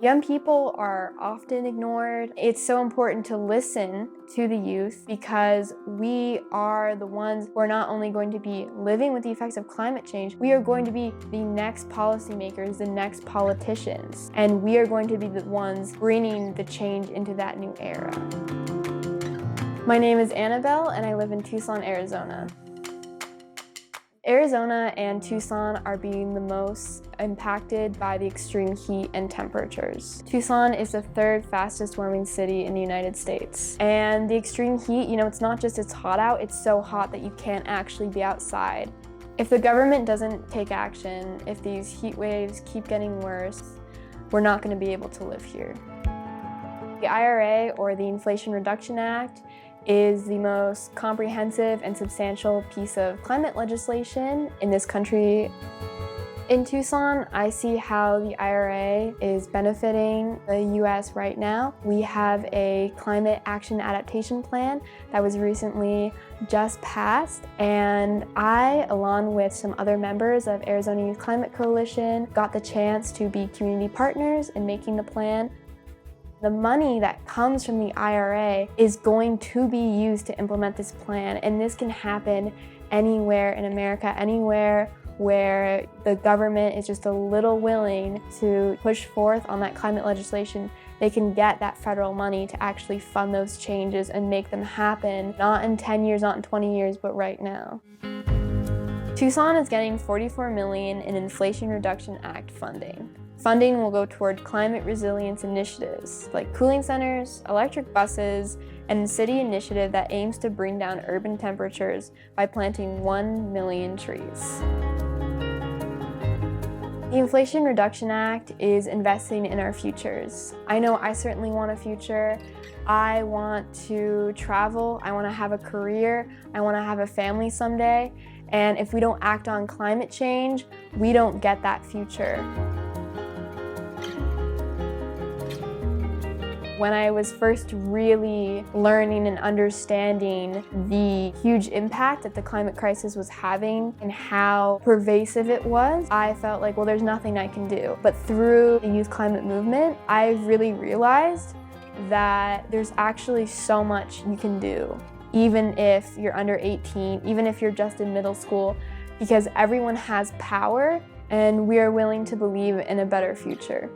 Young people are often ignored. It's so important to listen to the youth because we are the ones who are not only going to be living with the effects of climate change, we are going to be the next policymakers, the next politicians, and we are going to be the ones bringing the change into that new era. My name is Annabel and I live in Tucson, Arizona. Arizona and Tucson are being the most impacted by the extreme heat and temperatures. Tucson is the third fastest warming city in the United States. And the extreme heat, it's not just it's hot out, it's so hot that you can't actually be outside. If the government doesn't take action, if these heat waves keep getting worse, we're not going to be able to live here. The IRA, or the Inflation Reduction Act, is the most comprehensive and substantial piece of climate legislation in this country. In Tucson, I see how the IRA is benefiting the U.S. right now. We have a climate action adaptation plan that was recently just passed, and I, along with some other members of Arizona Youth Climate Coalition, got the chance to be community partners in making the plan. The money that comes from the IRA is going to be used to implement this plan, and this can happen anywhere in America, anywhere where the government is just a little willing to push forth on that climate legislation. They can get that federal money to actually fund those changes and make them happen, not in 10 years, not in 20 years, but right now. Tucson is getting $44 million in Inflation Reduction Act funding. Funding will go toward climate resilience initiatives like cooling centers, electric buses, and a city initiative that aims to bring down urban temperatures by planting 1 million trees. The Inflation Reduction Act is investing in our futures. I know I certainly want a future. I want to travel, I want to have a career, I want to have a family someday, and if we don't act on climate change, we don't get that future. When I was first really learning and understanding the huge impact that the climate crisis was having and how pervasive it was, I felt like, well, there's nothing I can do. But through the youth climate movement, I really realized that there's actually so much you can do, even if you're under 18, even if you're just in middle school, because everyone has power and we are willing to believe in a better future.